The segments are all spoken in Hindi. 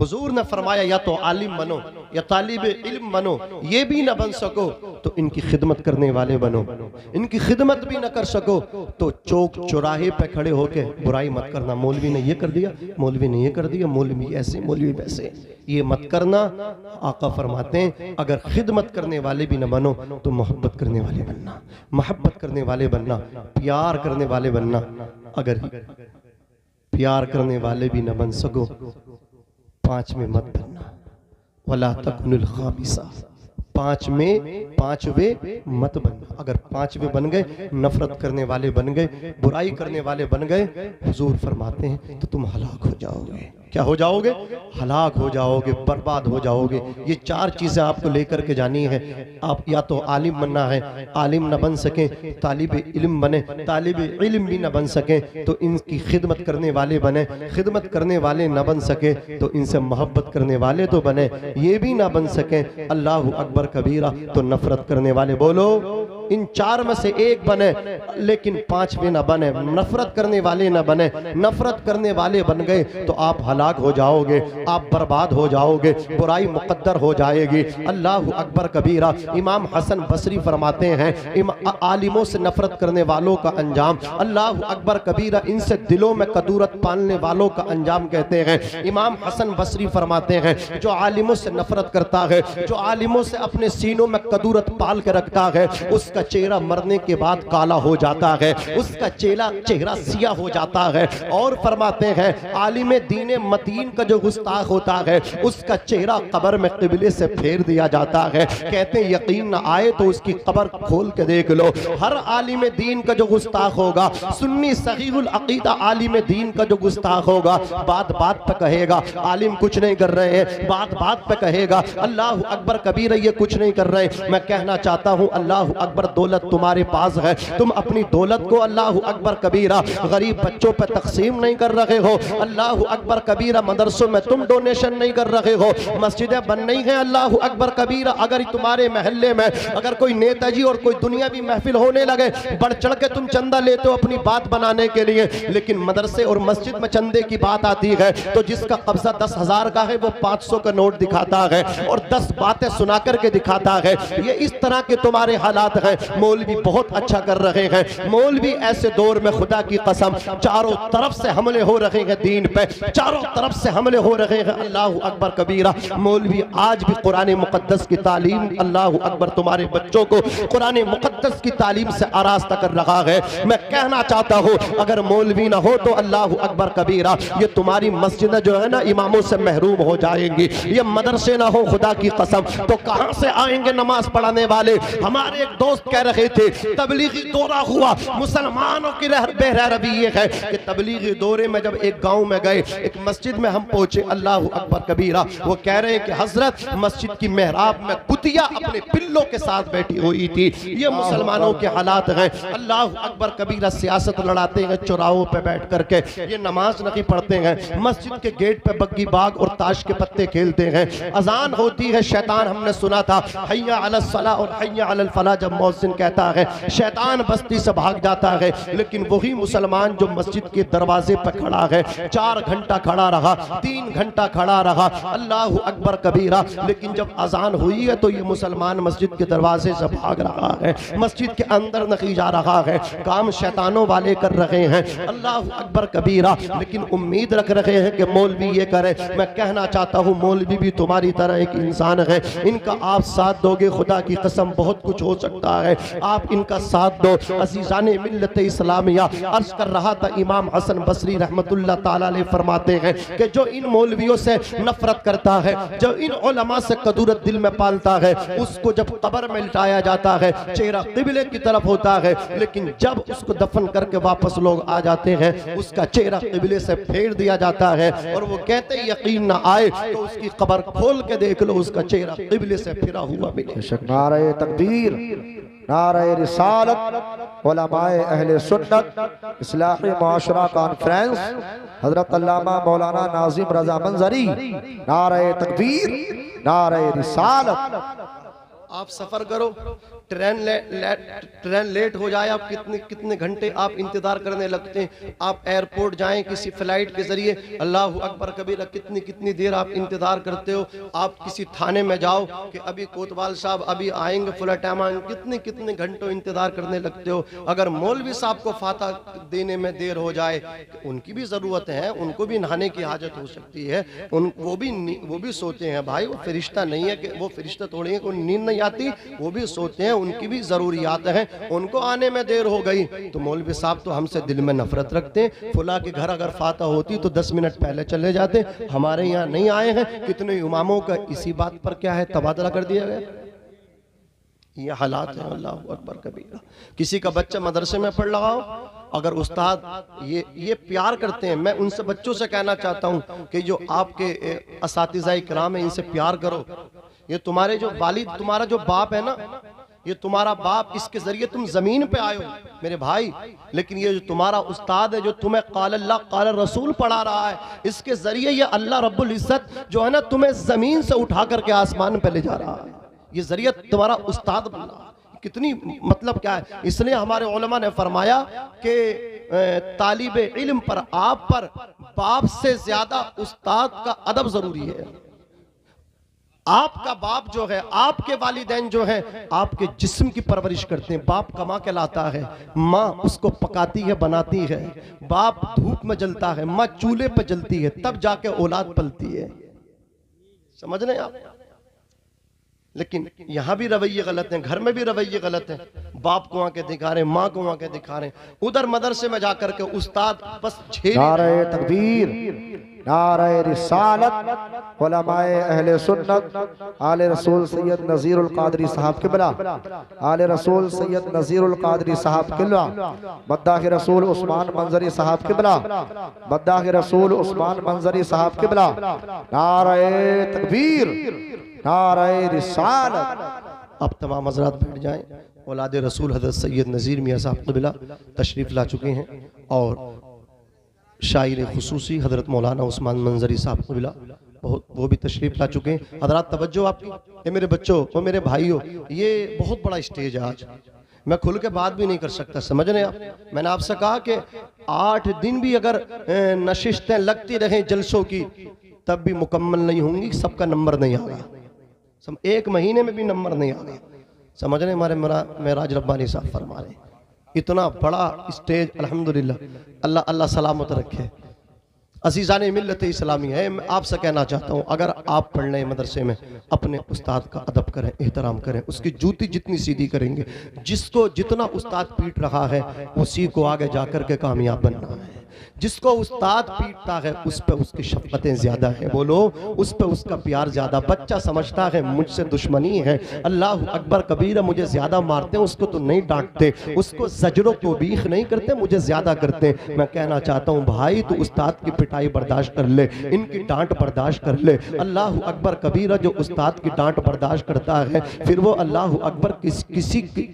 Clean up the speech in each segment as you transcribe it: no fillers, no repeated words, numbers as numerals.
हुजूर ने फरमाया या तो आलिम बनो या तालिब इल्म बनो, ये भी ना बन सको तो इनकी खिदमत करने वाले बनो। इनकी खिदमत भी ना कर सको तो चौक चौराहे पे खड़े होके बुराई मत करना, मौलवी ने ये कर दिया, मौलवी ने ये कर दिया, मौलवी ऐसे मौलवी वैसे, ये मत करना। आका फरमाते हैं अगर खिदमत करने वाले भी ना बनो तो मोहब्बत करने वाले बनना, मोहब्बत करने वाले बनना, प्यार करने वाले बनना। अगर प्यार करने वाले भी न बन सको, पांच में मत बनना, वला तकुनुल खामिसा, पांचवे मत बनना। अगर पांचवे बन गए, नफरत करने वाले बन गए, बुराई करने वाले बन गए, हुजूर फरमाते हैं तो तुम हलाक हो जाओगे। क्या हो जाओगे? हलाक हो जाओगे, बर्बाद हो जाओगे। ये चार चीजें आपको लेकर के जानी है। आप या तो आलिम बनना है, आलिम न बन सके तालिब इल्म बने, तालिब इल्म भी न बन सके तो इनकी खिदमत करने वाले बने, खिदमत करने वाले न बन सके तो इनसे मोहब्बत करने वाले तो बने, ये भी ना बन सके अल्लाहु अकबर कबीरा तो नफरत करने वाले। बोलो इन चार में से एक बने लेकिन पांचवे न बने, नफरत करने वाले न बने। नफरत करने वाले बन गए तो आप हलाक हो जाओगे, आप बर्बाद हो जाओगे, बुराई मुकद्दर हो जाएगी। अल्लाह अकबर कबीरा। इमाम हसन बसरी फरमाते हैं आलिमों से नफरत करने वालों का अंजाम, अल्लाह अकबर कबीरा, इनसे दिलों में कदूरत पालने वालों का अंजाम कहते हैं। इमाम हसन बसरी फरमाते हैं जो आलिमों से नफरत करता है, जो आलिमों से अपने सीनों में कदूरत पाल के रखता है, उसका चेहरा मरने के बाद काला हो जाता है, उसका चेहरा सिया हो जाता है। और फरमाते हैं आलिम दीन मतीन का जो गुस्ताख होता है उसका चेहरा कब्र में किबले से फेर दिया जाता है। कहते हैं यकीन न आए तो उसकी कब्र खोल के देख लो। हर आलिम दीन का जो गुस्ताख होगा, सुन्नी सहीहुल अकीदा आलिम दीन का जो गुस्ताख होगा, बात बात पे कहेगा आलिम कुछ नहीं कर रहे हैं, बात बात पे कहेगा अल्लाह अकबर कबीर ये कुछ नहीं कर रहे। मैं कहना चाहता हूँ अल्लाह अकबर दौलत तुम्हारे पास है, तुम अपनी दौलत को अल्लाह अकबर कबीरा गरीब बच्चों पे तकसीम नहीं कर रहे हो। अल्लाह अकबर कबीरा मदरसों में तुम डोनेशन नहीं कर रहे हो, मस्जिदें बन नहीं है। अल्लाह अकबर कबीरा अगर तुम्हारे महल्ले में अगर कोई नेताजी और कोई दुनियावी महफिल होने लगे, बढ़ चढ़ के तुम चंदा लेते हो अपनी बात बनाने के लिए, लेकिन मदरसे और मस्जिद में चंदे की बात आती है तो जिसका कब्जा 10,000 का है वो 500 का नोट दिखाता है और 10 बातें सुना करके दिखाता है। ये इस तरह के तुम्हारे हालात हैं। मौलवी बहुत अच्छा कर रहे हैं, मौलवी ऐसे दौर में खुदा की कसम चारों तरफ से हमले हो रहे हैं दीन पे, चारों तरफ से हमले हो रहे हैं। अल्लाह अकबर कबीरा। मौलवी आज भी कुरान मुकद्दस की तालीम, अल्लाह अकबर तुम्हारे बच्चों को कुरान मुकद्दस की तालीम से आरास्ता कर रहा है। मैं कहना चाहता हूँ अगर मौलवी ना हो तो अल्लाह अकबर कबीरा ये तुम्हारी मस्जिद जो है ना इमामों से महरूम हो जाएंगी। ये मदरसे ना हो खुदा की कसम तो कहां से आएंगे नमाज पढ़ाने वाले। हमारे एक दोस्त कह रहे थे तबलीगी दौरा हुआ, मुसलमानों की बेरहरवी ये है कि तबलीगी दौरे में जब एक गांव में गए, एक मस्जिद में हम पहुंचे, अल्लाह अकबर कबीरा, वो कह रहे हैं कि हजरत मस्जिद की मेहराब में कुतिया अपने पिल्लों के साथ बैठी हुई थी। ये मुसलमानों के हालात हैं। अल्लाह अकबर कबीरा सियासत लड़ाते हैं चौराहों पे बैठ करके, ये नमाज नहीं पढ़ते हैं, मस्जिद के गेट पे बग्गी बाग और ताश के पत्ते खेलते हैं। अजान होती है, शैतान हमने सुना था हय्या अलस सला और हय्या अलल फला जब मौज़िन कहता है शैतान बस्ती से भाग जाता है। लेकिन वही मुसलमान जो मस्जिद के दरवाजे पर खड़ा है 4 घंटा खड़ा रहा, 3 घंटा खड़ा रहा, अल्लाह अकबर कबीरा, लेकिन जब अजान हुई है तो ये मुसलमान मस्जिद के दरवाजे से भाग रहा है, मस्जिद के अंदर नहीं जा रहा है। काम शैतानों वाले कर रहे हैं, अल्लाह अकबर कबीरा, लेकिन उम्मीद रख रहे हैं कि मौलवी ये करे। मैं कहना चाहता हूँ मौलवी भी तुम्हारी तरह एक इंसान है, इनका आप साथ दोगे खुदा की कसम बहुत कुछ हो सकता है। आप इनका साथ दो। अज़ीज़ाने मिल्लत इस्लामिया, अर्ज कर रहा था इमाम हसन बसरी रहमतुल्लाह ताला अलैह फरमाते हैं कि जो इन मौलवियों से नफरत करता है, जो इन उलमा से कदूरत दिल में पालता है, उसको जब कब्र में लिटाया जाता है चेहरा किबले की तरफ होता है, लेकिन जब उसको दफन करके वापस लोग आ जाते हैं उसका चेहरा किबले से फेर दिया जाता है। और वो कहते हैं यकीन ना आए तो उसकी कब्र खोल के देख लो, उसका चेहरा किबले से फिरा हुआ मिले। नारे तकबीर, नारे रिसालत, उलमाए अहले सुन्नत इस्लाही माशरा कॉन्फ्रेंस हजरत अल्लामा मौलाना नाजिम रजा मंजरी, नारे तकबीर, नारे रिसालत। आप सफर करो ट्रेन लेट हो जाए, आप कितने घंटे आप इंतजार करने लगते हैं। आप एयरपोर्ट जाएं किसी फ्लाइट के जरिए, अल्लाह अकबर कबीरा, कितनी देर आप इंतजार करते हो। आप किसी थाने में जाओ कि अभी कोतवाल साहब अभी आएंगे, फुला टाइम आएंगे, कितने घंटों इंतजार करने लगते हो। अगर मौलवी साहब को फाता देने में देर हो जाए, उनकी भी जरूरत है, उनको भी नहाने की हाजत हो सकती है, वो भी सोते हैं भाई, वो फरिश्ता नहीं है कि वो फरिश्ता थोड़ी है, कोई नींद नहीं आती, वो भी सोते हैं, उनकी भी जरूरियात हैं, उनको आने में देर हो गई तो मौलवी साहब तो हमसे दिल में नफरत रखते हैं। फुला के घर अगर फाता होती तो 10 मिनट पहले चले जाते, हमारे यहाँ नहीं आए हैं। कितने इमामों का इसी बात पर क्या है तबादला कर दिया गया। ये हालात है। अल्लाह अकबर कबीरा। किसी का बच्चा मदरसे में पढ़ रहा हो, अगर उस्ताद ये प्यार करते हैं, मैं उनसे बच्चों से कहना चाहता हूँ कि जो आपके असातिज़ा इकराम है, इनसे प्यार करो। ये तुम्हारे जो वालिद, तुम्हारा जो बाप है ना, ये तुम्हारा बाप, इसके जरिए तुम जमीन पे आए हो मेरे भाई, लेकिन ये जो तुम्हारा उस्ताद है, जो तुम्हें क़ाल अल्लाह क़ाल रसूल पढ़ा रहा है, इसके जरिए ये अल्लाह रब्बुल इज्जत जो है ना तुम्हें जमीन से उठा करके आसमान पे ले जा रहा है। ये जरिए तुम्हारा उस्ताद बनना कितनी मतलब क्या है। इसलिए हमारे उलमा ने फरमाया कि तालिबे इल्म पर, आप पर बाप से ज्यादा उस्ताद का अदब जरूरी है। आपका बाप जो है, आपके वालिदैन जो है आपके जिस्म की परवरिश करते हैं। बाप कमा के लाता है, माँ उसको पकाती है, बनाती है। बाप धूप में जलता है, माँ चूल्हे पर जलती है, तब जाके औलाद पलती है। समझ रहे हैं आप। लेकिन यहां भी रवैये गलत हैं, घर में भी रवैये गलत हैं। बाप को आके दिखा रहे, माँ को आके दिखा रहे, उधर मदरसे में जाकर के उस्ताद बस नारे तकबीर, नारे रिसालत, उलमाए अहले सुन्नत, आले रसूल सैयद नज़ीरुल क़ादरी साहब किबला, आले रसूल सैयद नज़ीरुल क़ादरी साहब किबला, बद्दाह रसूल उस्मान मंजरी साहब किबला, बद्दाह रसूल उस्मान मंजरी साहब किबला। नारे तकबीर, नारे रिसालत। अब तमाम हज़रात बैठ जाएं। औलाद रसूल हज़रत सैयद नज़ीर मियाँ साहब क़िबला तशरीफ़ ला चुके हैं और शायर खुसूसी हज़रत मौलाना उस्मान मंजरी साहब क़िबला वो भी तशरीफ़ ला चुके हैं। हज़रात तवज्जो आपकी। ये मेरे बच्चों और मेरे भाइयों, ये बहुत बड़ा स्टेज है आज, मैं खुल के बात भी नहीं कर सकता। समझ रहे हैं आप। मैंने आपसे कहा कि 8 दिन भी अगर नशिस्तें लगती रहें जलसों की, तब भी मुकम्मल नहीं होंगी, सबका नंबर नहीं आएगा। 1 महीने में भी नंबर नहीं आ गया। समझ रहे हमारे मेराज रब्बानी साहब फरमा रहे, इतना बड़ा स्टेज अल्हम्दुलिल्लाह, अल्लाह अल्लाह सलामत रखे। अज़ीज़ान मिल्लत इस्लामी है, मैं आपसे कहना चाहता हूँ, अगर आप पढ़ रहे मदरसे में, अपने उस्ताद का अदब करें, एहतराम करें, उसकी जूती जितनी सीधी करेंगे, जिसको जितना उस्ताद पीट रहा है उसी को आगे जाकर के कामयाब बनना है। जिसको उस्ताद पीटता है उस पे उसकी शफ़क़तें ज़्यादा है, बोलो उस पे उसका प्यार ज़्यादा। बच्चा समझता है मुझसे दुश्मनी है, अल्लाह अकबर कबीरा, मुझे ज़्यादा मारते हैं, उसको तो नहीं डांटते, उसको ज़जरो तौबीख नहीं करते, मुझे ज़्यादा करते। मैं कहना चाहता हूँ भाई, तू उस्ताद की पिटाई बर्दाश्त कर ले, इनकी डांट बर्दाश्त कर ले। अल्लाह अकबर कबीरा, जो उस्ताद की डांट बर्दाश्त करता है, फिर वो अल्लाह अकबर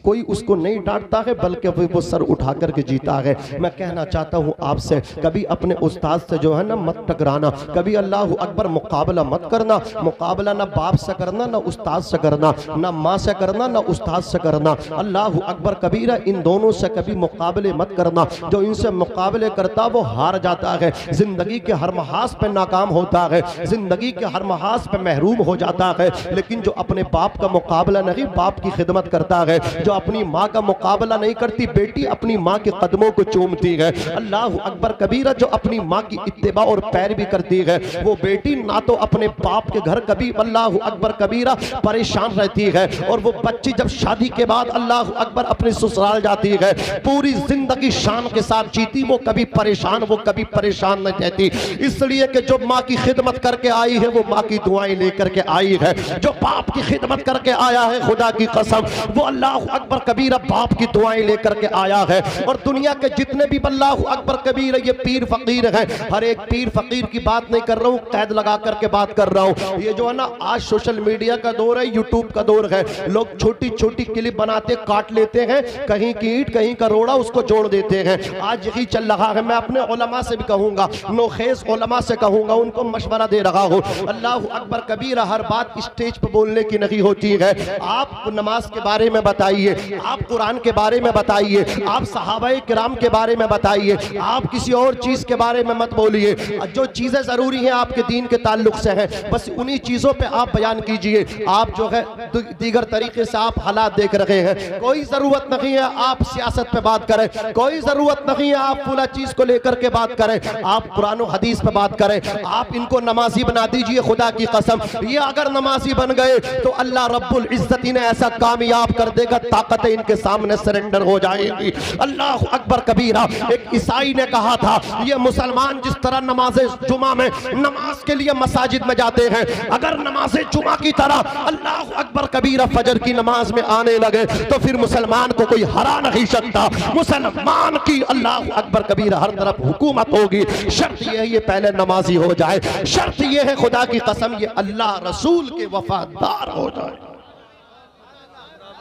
कोई उसको नहीं डांटता है, बल्कि वो सर उठा करके जीता है। मैं कहना चाहता हूँ आपसे, कभी अपने उस्ताद से जो है ना मत टकराना, कभी अल्लाह अकबर मुकाबला मत करना। मुकाबला ना बाप से करना, ना उस्ताद से करना, ना माँ से करना, ना उस्ताद से करना। अल्लाह अकबर कबीरा, इन दोनों से कभी मुकाबले मत करना। जो इनसे मुकाबले करता वो हार जाता है, जिंदगी के हर महाज पे नाकाम होता है, जिंदगी के हर महाज पे महरूम हो जाता है। लेकिन जो अपने बाप का मुकाबला नहीं, बाप की खिदमत करता है, जो अपनी माँ का मुकाबला नहीं करती, बेटी अपनी माँ के कदमों को चूमती है। अल्लाह अकबर कबीरा, जो अपनी माँ की इत्तिबा और पैरवी करती है, वो बेटी ना तो अपने बाप के घर कभी अल्लाह अकबर कबीरा परेशान रहती है, और वो बच्ची जब शादी के बाद अल्लाह अकबर अपने ससुराल जाती है, पूरी जिंदगी शान के साथ जीती, वो कभी परेशान नहीं रहती। इसलिए कि जो माँ की खिदमत करके आई है, वो माँ की दुआएं लेकर के आई है। जो बाप की खिदमत करके आया है, खुदा की कसम, वो अल्लाह अकबर कबीरा बाप की दुआएं लेकर के आया है। और दुनिया के जितने भी अल्लाह अकबर कबीरा फकीर है, ये पीर फकीर है। हर एक पीर फकीर की बात नहीं कर रहा हूँ, कैद लगा करके बात कर रहा हूँ। ये जो है ना, आज सोशल मीडिया का दौर है, यूट्यूब का दौर है। लोग छोटी छोटी क्लिप बनाते, काट लेते हैं, कहीं की ईंट कहीं का रोड़ा, उसको जोड़ देते हैं। आज यही चल रहा है। मैं अपने उलमा से भी कहूंगा, नोखेज उलमा से कहूंगा, उनको मशवरा दे रहा हूँ। अल्लाह अकबर कबीरा। हर बात स्टेज पर बोलने की नहीं होती है। आप नमाज के बारे में बताइए, आप कुरान के बारे में बताइए, आप सहाबाए किराम के बारे में बताइए, आप किसी और चीज के बारे में मत बोलिए। जो चीजें जरूरी हैं आपके दीन के ताल्लुक से हैं, बस उन्हीं चीजों पे आप बयान कीजिए। आप जो है दीगर तरीके से आप हालात देख रहे हैं। कोई जरूरत नहीं है आप सियासत पे बात करें, कोई जरूरत नहीं है आप फुला चीज को लेकर के बात करें। आप कुरान और हदीस पे बात करें। आप इनको नमाजी बना दीजिए, खुदा की कसम ये अगर नमाजी बन गए तो अल्लाह रब्बुल इज्जत इन्हें ऐसा कामयाब कर देगा, ताकतें इनके सामने सरेंडर हो जाएगी। अल्लाह अकबर कबीरा। एक ईसाई ने कहा था, ये मुसलमान जिस तरह नमाज जुमा में नमाज के लिए मसाजिद में जाते हैं, अगर नमाज जुमा की तरह अल्लाह अकबर कबीरा फजर की नमाज में आने लगे तो फिर मुसलमान को कोई हरा नहीं सकता। मुसलमान की अल्लाह अकबर कबीरा हर तरफ हुकूमत होगी। शर्त यह है ये पहले नमाजी हो जाए, शर्त यह है खुदा की कसम ये अल्लाह रसूल के वफादार हो जाए।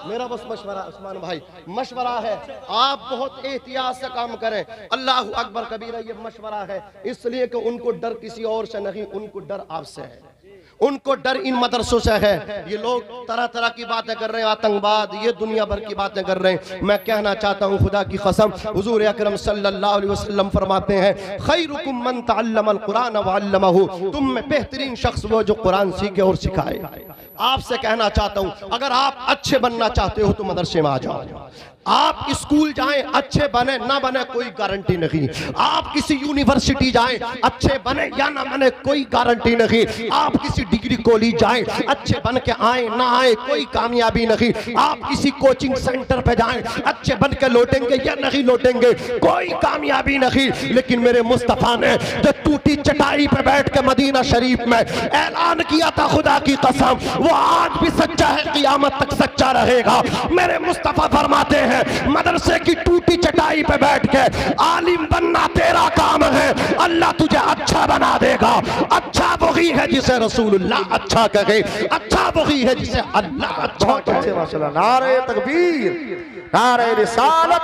मेरा बस मशवरा उस्मान भाई, मशवरा है, आप बहुत एहतियात से काम करें। अल्लाह अकबर कबीरा ये मशवरा है, इसलिए कि उनको डर किसी और से नहीं, उनको डर आपसे है, उनको डर इन मदरसों से है। ये लोग तरह तरह की बातें कर रहे हैं, आतंकवाद, ये दुनिया भर की बातें कर रहे हैं। मैं कहना चाहता हूँ खुदा की कसम, हुजूर अकरम सल्लल्लाहु अलैहि वसल्लम फरमाते हैं, खैरुकुम मन तअल्लमल कुरान व अल्लमहु, तुम में बेहतरीन शख्स वो जो कुरान सीखे और सिखाए। आपसे कहना चाहता हूँ, अगर आप अच्छे बनना चाहते हो तो मदरसे में आ जाओ। आप स्कूल जाएं, अच्छे बने ना बने कोई गारंटी नहीं। आप किसी यूनिवर्सिटी जाएं, अच्छे बने या ना बने कोई गारंटी नहीं। आप किसी डिग्री कॉलेज जाएं, अच्छे बन के आए ना आए कोई कामयाबी नहीं। आप किसी कोचिंग सेंटर पे जाएं, अच्छे बन के लौटेंगे या नहीं लौटेंगे कोई कामयाबी नहीं। लेकिन मेरे मुस्तफा ने जो टूटी चटाई पे बैठ के मदीना शरीफ में ऐलान किया था, खुदा की कसम वो आज भी सच्चा है, क़यामत तक सच्चा रहेगा। मेरे मुस्तफा फरमाते हैं, मदरसे की टूटी चटाई पे बैठ के आलिम बनना तेरा काम है, अल्लाह तुझे अच्छा बना देगा। अच्छा वही है जिसे रसूलुल्लाह अच्छा कहे, अच्छा वही है जिसे अल्लाह अच्छा कहे। माशाअल्लाह। नारे तकबीर, नारे रिसालत,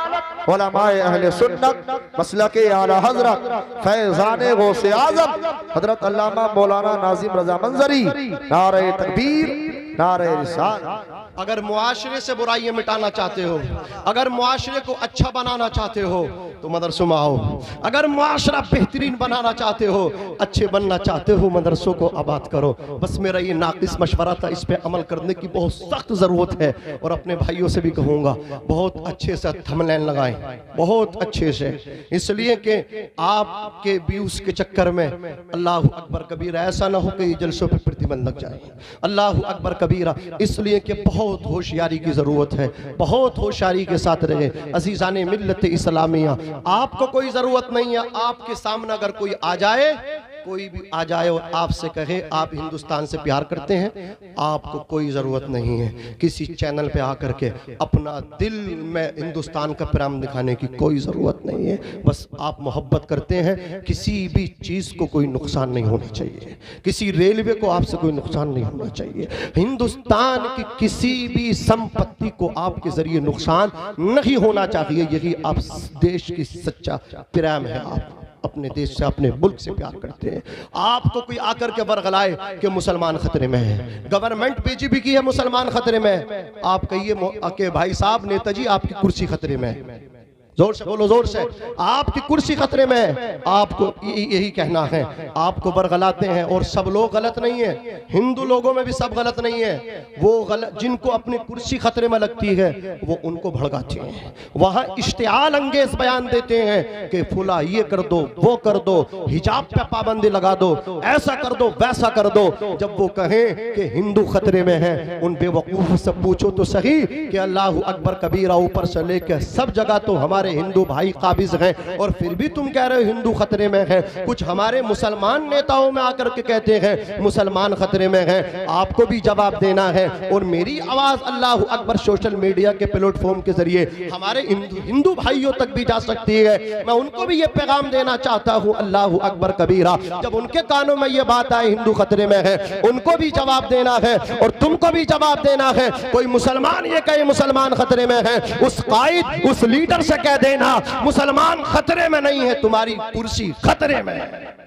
उलमाए अहले सुन्नत, मसलके आला हजरत फैजाने गौसे आजम हजरत अल्लामा मौलाना नाजिम रजा मंजरी। नारे तकबीर, नारे रिसालत। अगर मुआशरे से बुराइयां मिटाना चाहते हो, अगर मुआशरे को अच्छा बनाना चाहते हो तो मदरसों में आओ। अगर मुआशरा बेहतरीन बनाना चाहते हो, अच्छे बनना चाहते हो, मदरसों को आबाद करो। बस मेरा ये नाकिस मशवरा था, इस पे अमल करने की बहुत सख्त ज़रूरत है। और अपने भाइयों से भी कहूँगा, बहुत अच्छे से थंबनेल लगाएं, बहुत अच्छे से, इसलिए कि आपके व्यूज के चक्कर में अल्लाह अकबर कबीरा ऐसा ना हो कि जलसों पर प्रतिबंध लग जाए। अल्लाह अकबर कबीरा, इसलिए कि बहुत होशियारी की जरूरत है, बहुत होशियारी के साथ रहे। अजीज़ाने मिल्लत इस्लामिया, आपको कोई जरूरत नहीं है, आपके सामने अगर कोई आ जाए, कोई भी आ जाए और आपसे कहे आप हिंदुस्तान से प्यार करते हैं, आपको कोई ज़रूरत नहीं है किसी चैनल पे आकर के अपना दिल में हिंदुस्तान का प्रेम दिखाने की, कोई ज़रूरत नहीं है। बस आप मोहब्बत करते हैं, किसी भी चीज़ को कोई नुकसान नहीं होना चाहिए, किसी रेलवे को आपसे कोई नुकसान नहीं होना चाहिए, हिंदुस्तान की किसी भी संपत्ति को आपके ज़रिए नुकसान नहीं होना चाहिए। यही आप देश की सच्चा प्रेम है, आप अपने देश से, अपने मुल्क से प्यार करते हैं। आपको कोई आकर के बरगलाए कि मुसलमान खतरे में है, गवर्नमेंट बीजेपी की है मुसलमान खतरे में, आप कहिए कि भाई साहब नेताजी आपकी कुर्सी खतरे में है। जोर से बोलो, जोर से, आपकी कुर्सी खतरे में है। आपको यही कहना है, आपको बरगलाते हैं और सब लोग गलत नहीं है, हिंदू लोगों में भी सब गलत नहीं है। वो गलत जिनको अपनी कुर्सी खतरे में लगती है वो उनको भड़काते हैं, वहां इश्तिआल अंगेज बयान देते हैं कि फुला ये कर दो, वो कर दो, हिजाब पे पाबंदी लगा दो, ऐसा कर दो, वैसा कर दो। जब वो कहें कि हिंदू खतरे में है, उन बेवकूफ से पूछो तो सही कि अल्लाह अकबर कबीरा ऊपर से लेकर सब जगह तो हमारे हमारे हिंदू भाई काबिज हैं और फिर भी तुम कह रहे हो हिंदू खतरे में है। कुछ हमारे मुसलमान नेताओं में आकर के कहते हैं मुसलमान खतरे में हैं। आपको भी जवाब देना है और मेरी आवाज अल्लाह अकबर सोशल मीडिया के प्लेटफॉर्म के जरिए हमारे हिंदू भाइयों तक भी जा सकती है। मैं उनको भी ये पैगाम देना चाहता हूँ अल्लाह अकबर कबीरा, जब उनके कानों में ये बात आए हिंदू खतरे में है, उनको भी जवाब देना है और तुमको भी जवाब देना है। कोई मुसलमान ये कहे मुसलमान खतरे में है, उस कायद उस लीडर से कह देना मुसलमान खतरे में नहीं है, तुम्हारी कुर्सी खतरे में है।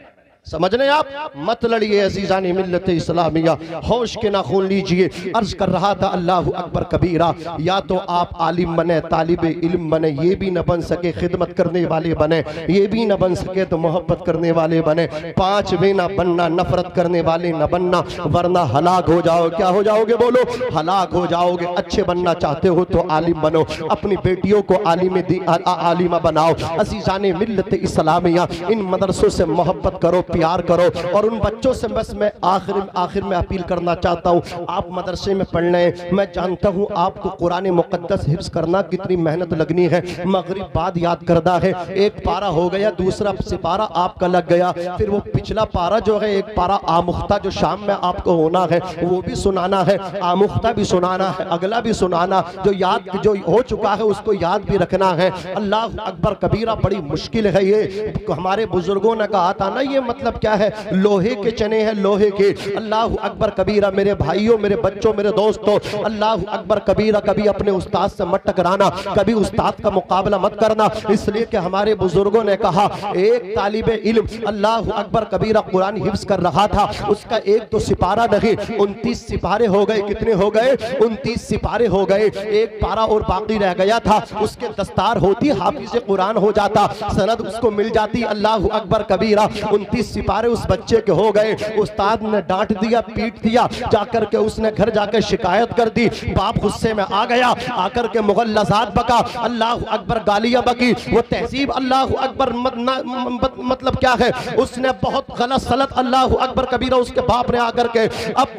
समझ रहे आप? मत लड़िए अजीजान मिल्लत इस्लामिया, होश के नाखून लीजिए। अर्ज कर रहा था अल्लाह अकबर कबीरा, या तो आप आलिम बने, तालिबे इल्म बने, ये भी न बन सके खिदमत करने वाले बने, ये भी न बन सके तो मोहब्बत करने वाले बने। पांचवें ना बनना, नफरत करने वाले न बनना, वरना हलाक हो जाओ। क्या हो जाओगे? बोलो, हलाक हो जाओगे। अच्छे बनना चाहते हो तो आलिम बनो, अपनी बेटियों को आलिमा बनाओ। अजीजान मिल्लत इस्लामिया, इन मदरसों से मोहब्बत करो, प्यार करो। और उन बच्चों से बस मैं आखिर में अपील करना चाहता हूँ, आप मदरसे में पढ़ लें। मैं जानता हूँ आपको कुरान मुक़द्दस हिफ्ज़ करना कितनी मेहनत लगनी है, मगरिब बाद याद करना है। एक पारा हो गया, दूसरा सिपारा आपका लग गया, फिर वो पिछला पारा जो है एक पारा आमुख्ता जो शाम में आपको होना है वो भी सुनाना है, आमुख्ता भी सुनाना है, अगला भी सुनाना, जो हो चुका है उसको याद भी रखना है। अल्लाह अकबर कबीरा बड़ी मुश्किल है ये। हमारे बुजुर्गों ने कहा था ना, ये मतलब क्या है, लोहे के चने हैं, लोहे के। अल्लाह अकबर कबीरा मेरे भाइयों, मेरे बच्चों, मेरे दोस्तों, अल्लाह अकबर कबीरा कभी अपने उस्ताद से मत टकराना, कभी उस्ताद का मुकाबला मत करना, इसलिए कि हमारे बुजुर्गों ने कहा एक तालिबे इल्म अल्लाह अकबर कबीरा कुरान हिफ्ज़ कर रहा था, उसका एक तो सिपारा नहीं 29 सिपारे हो गए। कितने हो गए? 29 सिपारे हो गए। एक पारा और बाकी रह गया था, उसके दस्तार होती, हाफिज़ कुरान हो जाता, सनद उसको मिल जाती। अल्लाह अकबर कबीरा 29 सिपारे उस बच्चे के हो गए। उस्ताद ने डांट दिया, पीट दिया, जाकर के उसने घर जाकर शिकायत कर दी। बाप गुस्से में आ गया, आकर के मुगल्लज़ात बका, अल्लाह अकबर गालियां बकी। वो तहजीब अल्लाह अकबर मतलब क्या है, उसने बहुत गलत सलत अल्लाह अकबर कबीरा उसके बाप ने आकर के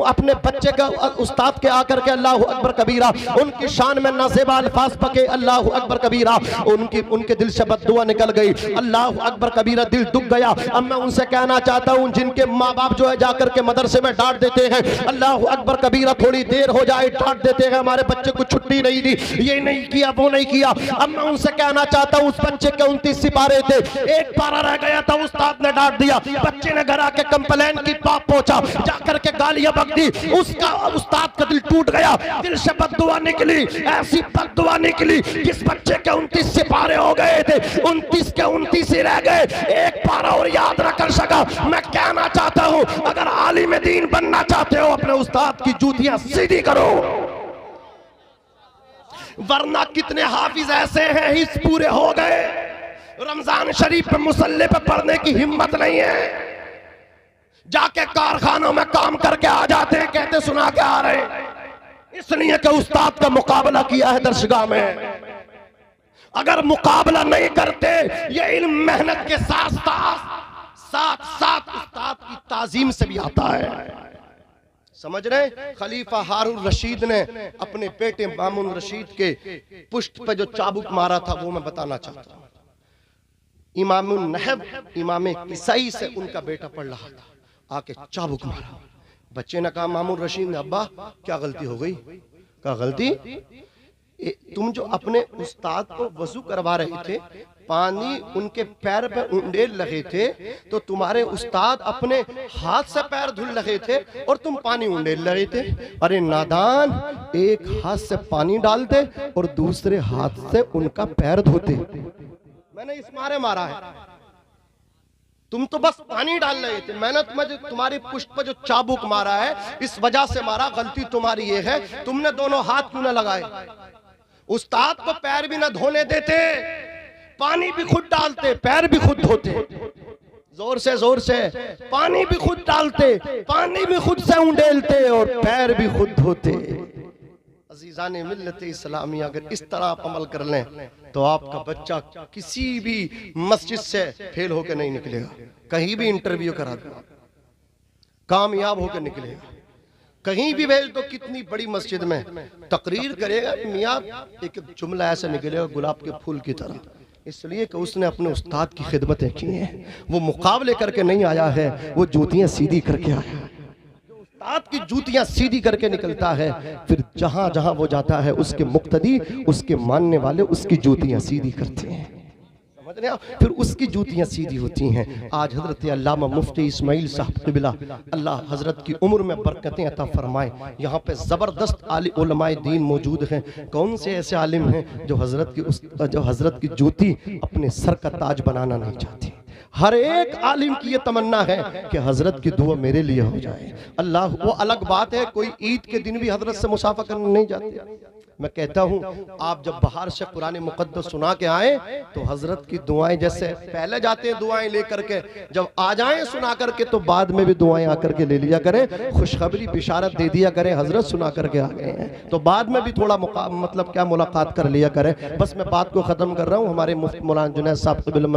अपने बच्चे का उस्ताद के आकर के अल्लाह अकबर कबीरा उनकी शान में नाज़ेबा अल्फाज बके। अल्लाह अकबर कबीरा उनके दिल से बद्दुआ निकल गई। अल्लाह अकबर कबीरा दिल दुख गया। अब मैं उनसे कहना चाहता हूं जिनके माँ बाप जो है जाकर के मदरसे में डांट देते हैं, अल्लाह अकबर कबीरा थोड़ी देर हो जाए डांट देते हैं, हमारे बच्चे को छुट्टी नहीं दी, ये नहीं किया, वो नहीं किया। अब मैं उनसे कहना चाहता हूं उस बच्चे के 29 सिपारे थे, एक पारा रह गया था, उस्ताद ने डांट दिया, बच्चे ने घर आके कंप्लेन की, बाप पहुंचा, जाकर के गालियां बक दी, उसका उस्ताद का दिल टूट गया, दिल से बद्दुआ निकली, ऐसी बद्दुआ निकली किस बच्चे के 29 सिपारे हो गए थे, 29 के 29 ही रह गए, एक पारा और याद न कर सका। मैं कहना चाहता हूं अगर आलिम दीन बनना चाहते हो अपने उस्ताद की जूतियां सीधी करो, वरना कितने हाफिज ऐसे हैं हिस्स पूरे हो गए, रमजान शरीफ पे मुसल्ले पे पढ़ने की हिम्मत नहीं है, जाके कारखानों में काम करके आ जाते हैं, कहते सुना के आ रहे हैं, इसलिए कि उस्ताद का मुकाबला किया है दरसगाह में। अगर मुकाबला नहीं करते, ये इल्म मेहनत के साथ साथ उस्ताद की ताजीम से भी आता है। समझ रहे? खलीफा हारून रशीद ने अपने बेटे मामून रशीद के पुष्ट पे जो चाबुक मारा था वो मैं बताना चाहता हूं। इमामुन नहब इमाम किसाई से उनका बेटा पढ़ रहा था, आके चाबुक मारा। बच्चे ने कहा मामून रशीद ने, अब्बा क्या गलती हो गई? क्या गलती? तुम जो अपने उस्ताद को वजू करवा रहे थे, पानी उनके पैर पे उंडेल लगे थे, तो तुम्हारे उस्ताद अपने हाथ से पैर धुल रहे थे और तुम पानी उंडेल लगे थे। अरे नादान, एक हाथ से पानी डालते और दूसरे हाथ से उनका पैर धोते। मैंने इस मारे मारा है, तुम तो बस पानी डाल रहे थे, मैंने तुम्हारी पुष्ट पर जो चाबुक मारा है इस वजह से मारा। गलती तुम्हारी ये है, तुमने दोनों हाथ क्यों न लगाए? उस्ताद को पैर भी न धोने देते, पानी भी खुद डालते, पैर भी खुद धोते, जोर से पानी भी खुद डालते, पानी भी खुद से उंडेलते और पैर भी खुद धोते। अजीजान मिल्लत इस्लामी, अगर इस तरह आप अमल कर लें तो आपका बच्चा किसी भी मस्जिद से फेल होकर नहीं निकलेगा, कहीं भी इंटरव्यू करा दो कामयाब होकर निकलेगा। कहीं भी भेज दो, कितनी बड़ी मस्जिद में तकरीर करेगा, मियाँ एक जुमला ऐसे निकलेगा गुलाब के फूल की तरह, इसलिए कि उसने अपने उस्ताद की खिदमतें की हैं। वो मुकाबले करके नहीं आया है, वो जूतियां सीधी करके आया है। उस्ताद की जूतियां सीधी करके निकलता है, फिर जहां जहां वो जाता है उसके मुक्तदी, उसके मानने वाले उसकी जूतियां सीधी करते हैं। समझ रहे हैं आप? फिर उसकी जूतियां सीधी होती हैं। आज हजरत अल्लामा मुफ्ती इस्माइल साहब क़िबला, अल्लाह हजरत की उम्र में बरकतें अता फरमाए, यहाँ पे ज़बरदस्त उलमाए दीन मौजूद हैं। कौन से ऐसे आलिम हैं जो हजरत की जूती अपने सर का ताज बनाना नहीं चाहते? हर एक आलिम की ये तमन्ना है कि हजरत की दुआ मेरे लिए हो जाए। अल्लाह, वो अलग बात है, कोई ईद के दिन भी हजरत से मुसाफा करने नहीं जाते। मैं कहता हूँ आप जब बाहर से कुरान मुक़द्दस सुना के आए तो हजरत की दुआएं, जैसे पहले जाते हैं दुआएं लेकर के, जब आ जाएं सुना करके तो बाद में भी दुआएं आकर के ले लिया करें, खुशखबरी बिशारत दे दिया करें हजरत सुना करके आ गए हैं, तो बाद में भी थोड़ा मतलब क्या मुलाकात कर लिया करें। बस मैं बात को ख़त्म कर रहा हूँ। हमारे मुफ्ती मौलाना जुनैद साहब क़िबला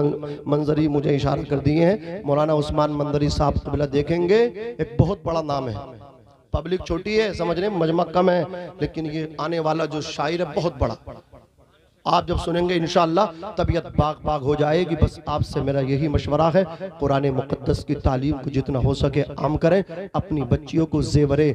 मंजरी मुझे इशारा कर दिए हैं, मौलाना उस्मान मंदरी साहब क़िबला देखेंगे, एक बहुत बड़ा नाम है। पब्लिक छोटी है, समझने में मजमा कम है, लेकिन ये आने वाला जो शायर है बहुत बड़ा। आप जब सुनेंगे इंशाअल्लाह तबीयत बाग बाग हो जाएगी। बस आपसे मेरा यही मशवरा है, कुरान मुक़द्दस की तालीम को जितना हो सके आम करें, अपनी बच्चियों को ज़ेवरे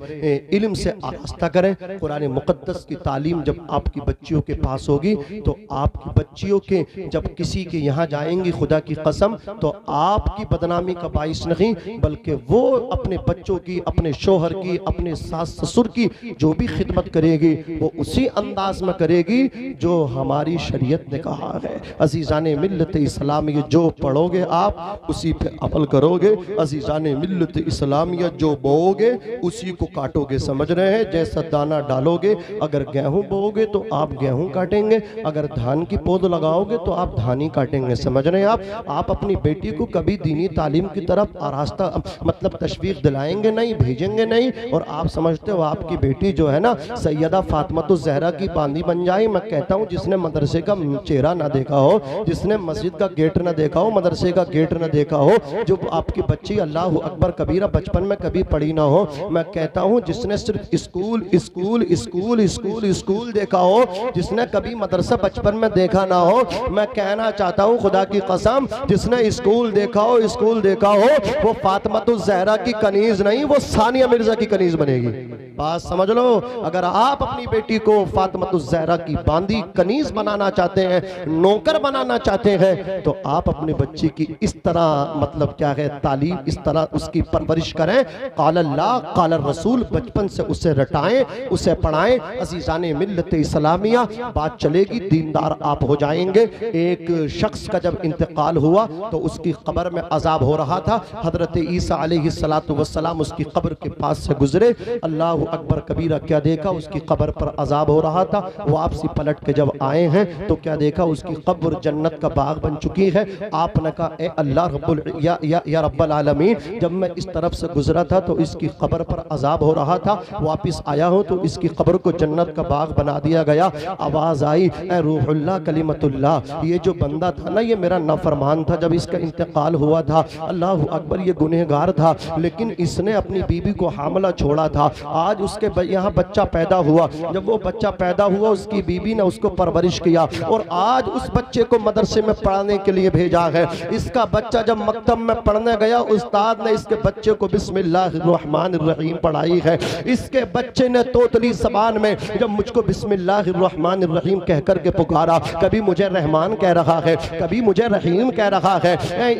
इल्म से आरास्ता करें। कुरान मुक़द्दस की तालीम जब आपकी बच्चियों के पास होगी तो आपकी बच्चियों के जब किसी के यहाँ जाएंगी, खुदा की कसम, तो आपकी बदनामी का बाइस नहीं बल्कि वो अपने बच्चों की, अपने शोहर की, अपने सास ससुर की जो भी खिदमत करेगी वो उसी अंदाज में करेगी जो हमारी शरीयत ने कहा है। अजीज़ाने मिल्लत इस्लामिया, जो पढ़ोगे आप उसी पे अमल करोगे। अजीज़ाने मिल्लत इस्लामिया, जो बोओगे उसी को काटोगे। समझ रहे हैं? जैसा दाना डालोगे, अगर गेहूं बोओगे तो आप गेहूं काटेंगे, अगर धान की पौध लगाओगे तो आप धान ही काटेंगे। समझ रहे हैं आप अपनी बेटी को कभी दीनी तालीम की तरफ आरास्ता मतलब तशवीक दिलाएंगे नहीं, भेजेंगे नहीं, और आप समझते हो आपकी बेटी जो है ना सैयदा फातिमा ज़हरा की बांदी बन जाए। मैं कहता हूँ जिसने मदरसे का चेहरा ना देखा हो, जिसने मस्जिद का गेट ना देखा हो, मदरसे का गेट ना देखा हो, जो आपकी बच्ची अल्लाह अकबर कबीरा बचपन में कभी पढ़ी ना हो, मैं कहता हूँ जिसने सिर्फ school school school school school देखा हो, जिसने कभी मदरसा बचपन में देखा ना हो, मैं कहना चाहता हूँ खुदा की कसम, जिसने स्कूल देखा हो, स्कूल देखा हो, वो फातिमा ज़हरा की कनीज नहीं, वो सानिया मिर्जा की कनीज बनेगी। बात समझ लो। अगर आप अपनी बेटी को फातिमा ज़हरा की बांदी कनीज बनाना चाहते हैं, नौकर बनाना चाहते हैं, तो आप अपने बच्चे की इस तरह मतलब क्या है तालीम, इस तरह उसकी परवरिश करें। क़ाल अल्लाह क़ाल रसूल, बचपन से उसे रटाएं, उसे पढ़ाएं। अज़ीज़ाने मिल्लत इस्लामिया, बात चलेगी, दीनदार आप हो जाएंगे। एक शख्स का जब इंतकाल हुआ तो उसकी कब्र में अजाब हो रहा था। हजरत ईसा अलैहिस्सलातु वस्सलाम उसकी कब्र के पास से गुजरे। अल्लाह अकबर कबीरा, क्या देखा? उसकी कब्र पर अजाब हो रहा था। वापसी पलट के जब आए हैं तो क्या देखा? उसकी कब्र जन्नत का बाग बन चुकी है। आपने कहा ए अल्लाह रब्बुल या रब्बल आलमीन, जब मैं इस तरफ से गुजरा था तो इसकी कब्र पर अजाब हो रहा था, वापस आया हूँ तो इसकी कब्र को जन्नत का बाग बना दिया गया। आवाज़ आई ए रूहुल्लाह कलिमतुल्लाह, ये जो बंदा था ना ये मेरा नाफरमान था, जब इसका इंतकाल हुआ था अल्लाह अकबर ये गुनहगार था, लेकिन इसने अपनी बीबी को हामला छोड़ा था। आज उसके यहाँ बच्चा पैदा हुआ, जब वो बच्चा पैदा हुआ उसकी बीबी ने उसको परवरिश किया और आज उस बच्चे को मदरसे में पढ़ाने के लिए भेजा है। इसका बच्चा जब मकतब में पढ़ने गया, उस्ताद ने इसके बच्चे को बिस्मिल्लाहिर्रहमानिर्रहीम पढ़ाई है। इसके बच्चे ने तोतली ज़बान में जब मुझको बिस्मिल्लाहिर्रहमानिर्रहीम कह करके पुकारा, कभी मुझे रहमान कह रहा है, कभी मुझे रहीम कह रहा है।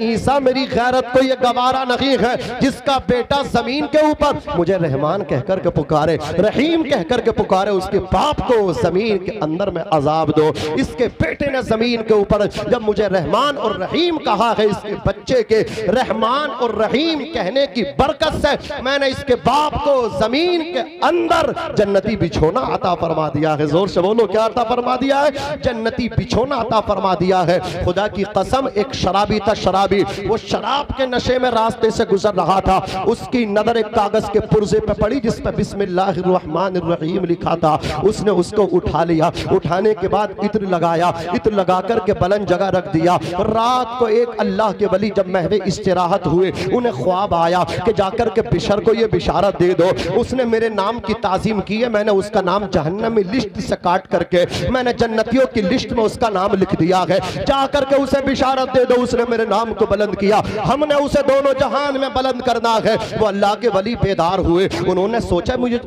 ईसा मेरी गैरत को ये गवारा नहीं है जिसका बेटा जमीन के ऊपर मुझे रहमान कह करके पुकारे, रहीम कह करके पुकारे। उसके बाप को जमीन के अंदर में अजाब दो। इसके बेटे ने जमीन के ऊपर जब मुझे रहमान और रहीम कहा है, इसके बच्चे के रहमान और रहीम कहने की बरकत से मैंने इसके बाप को जमीन के अंदर जन्नती बिछोना अता फरमा दिया है। जोर से बोलो, क्या अता फरमा दिया है? जन्नती बिछोना अता फरमा दिया है। खुदा की कसम, एक शराबी था, शराबी, वो शराब के नशे में रास्ते से गुजर रहा था। उसकी नजर एक कागज के पुर्जे पे पड़ी जिस पे बिस्मिल्लाहिर्रहमानिर्रहीम लिखा था, उसने उसको उठा लिया। उठाने के बाद इत्र लगाया, इत्र लगा करके बुलंद जगह रख दिया। रात को एक अल्लाह के वली जब महवे इस्तिराहत हुए, उन्हें ख्वाब आया कि जाकर के बिशर को ये बिशारत दे दो, उसने मेरे नाम की ताजीम की है, मैंने उसका नाम जहन्नमी लिस्ट से काट करके मैंने जन्नतियों की लिस्ट में उसका नाम लिख दिया है, जाकर के उसे बिशारत दे दो। उसने मेरे नाम को बुलंद किया, हमने उसे दोनों जहान में बुलंद करना है। वो अल्लाह के वली बेदार हुए, उन्होंने सोचा मुझे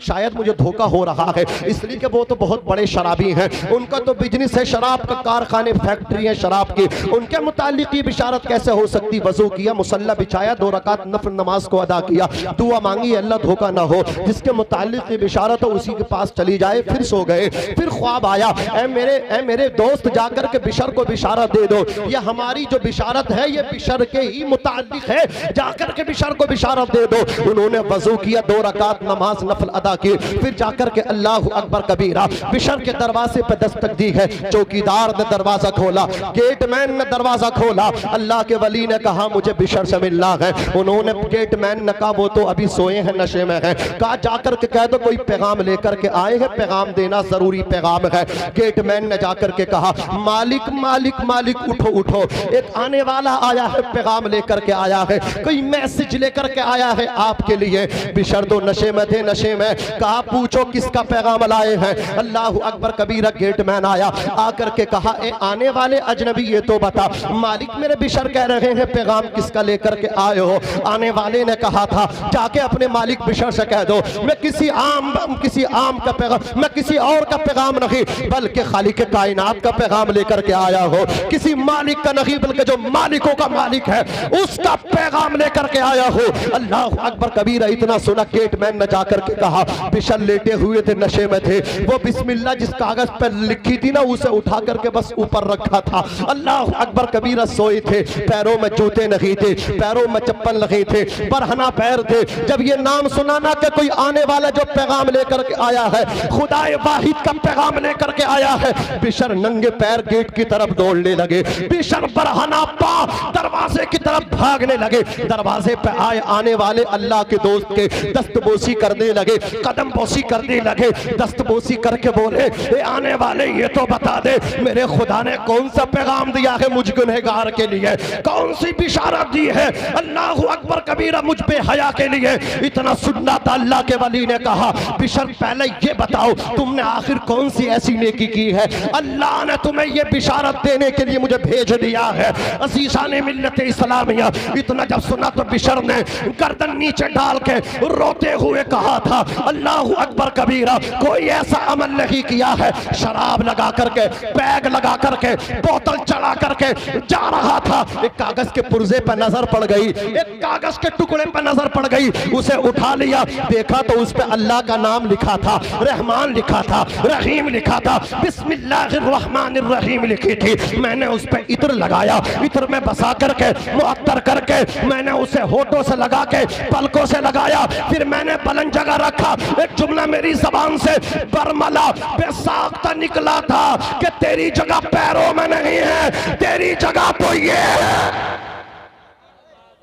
शायद मुझे धोखा हो रहा है, इसलिए कि वो तो बहुत बड़े शराबी हैं, उनका तो बिजनेस है, शराब का कारखाने फैक्ट्री है शराब की, उनके मुतालिक ये बिशारत कैसे हो सकती। वजू किया, मुसल्ला बिछाया, 2 रकात नफल नमाज को अदा किया, दुआ मांगी अल्लाह धोखा ना हो, जिसके मुतालिक ये बिशारत हो उसी के पास चली जाए। फिर सो गए। फिर ख्वाब आया, ए मेरे दोस्त जाकर के बिशर को बिशारत दे दो, ये हमारी जो बिशारत है ये बिशर के ही मुतालिक है, जाकर के बिशर को बिशारत दे दो। उन्होंने वजू किया, 2 रकात नमाज नफल अदा की, फिर जाकर के अल्लाह अकबर कबीरा बिशर के दरवाजे पर दस्तक दी है। चौकीदार ने दरवाजा खोला, गेटमैन ने दरवाजा खोला, अल्लाह के वली ने कहा मुझे बिशर से मिलना है। उन्होंने गेटमैन ने कहा वो तो अभी सोए हैं, नशे में है, कहा जाकर के कह दो कोई पैगाम लेकर के आए हैं, पैगाम देना जरूरी पैगाम है। गेटमैन ने जाकर के कहा मालिक मालिक मालिक उठो उठो, एक आने वाला आया है, पैगाम लेकर के आया है, कोई मैसेज लेकर के आया है आपके लिए। बिशर तो नशे में थे, नशे में, कहा पूछो किसका पैगाम लाए हैं। अल्लाह अकबर कबीरा गेटमैन आया, आकर के कहा ए आने वाले अजनबी ये तो बता, मालिक मेरे बिशर कह रहे हैं पैगाम किसका लेकर के आए हो। आने वाले ने कहा था जाके अपने मालिक बिशर से कह दो मैं किसी आम का पैगाम, मैं किसी और का पैगाम नहीं बल्कि खालिक कायनात का पैगाम लेकर के आया हो, किसी मालिक का नहीं बल्कि जो मालिकों का मालिक है उसका पैगाम लेकर के आया हो। अल्लाह अकबर कबीरा इतना सुना, गेटमैन ने जाकर के कहा बिशर लेटे हुए थे, नशे में थे, वो बिस्मिल्लाह जिस कागज पर लिखी थी ना उसे उठा करके बस ऊपर रखा था। अल्लाह अकबर कबीरा सोए थे, पैरों में जूते नहीं थे, पैरों में चप्पल नहीं थे, बरहना पैर थे। जब ये नाम सुना ना कि कोई आने वाला जो पैगाम लेकर के आया है, खुदाए वाहिद का पैगाम लेकर के आया है, बिशर नंगे पैर गेट की तरफ दौड़ने लगे, बिशर बरहना पा दरवाजे की तरफ भागने लगे। दरवाजे पे आए आने वाले अल्लाह के दोस्त के दस्तबोसी करने लगे, कदम बोसी करने लगे, दस्तबोसी करके बोले ए आने वाले ये तो बता दे मेरे खुदा ने कौन सा पैगाम दिया है मुझ गुनहगार के लिए, कौन सी बिशारत दी है अल्लाह अकबर कबीरा मुझ पे हया के लिए। इतना सुनना था, अल्लाह के वली ने कहा बिशर पहले ये बताओ तुमने आखिर कौन सी ऐसी नेकी की है, अल्लाह ने तुम्हें ये बिशारत देने के लिए मुझे भेज दिया है। असीसाने मिल्लत इस्लामिया इतना जब सुना तो बिशर ने गर्दन नीचे डाल के रोते हुए कहा था अल्लाह अकबर कबीरा कोई ऐसा अमल नहीं किया है। शराब लगा करके, बैग लगा करके, बोतल चढ़ा करके जा रहा था, एक कागज के पुर्जे पर नजर पड़ गई, एक कागज के टुकड़े पर नजर पड़ गई, उसे उठा लिया, देखा तो उस पे अल्लाह का नाम लिखा था, रहमान लिखा था, रहीम लिखा था, बिस्मिल्लाहिर्रहमानिर्रहीम लिखी थी। मैंने उस पे इत्र लगाया, इत्र में बसा करके मुअत्तर करके मैंने उसे होठों से लगा के पलकों से लगाया, फिर मैंने बुलंद जगह रखा। एक जुमला मेरी जबान से बरमला बेसाख्ता निकला था कि तेरी जगह पैरों में नहीं है, तेरी जगह तो ये है।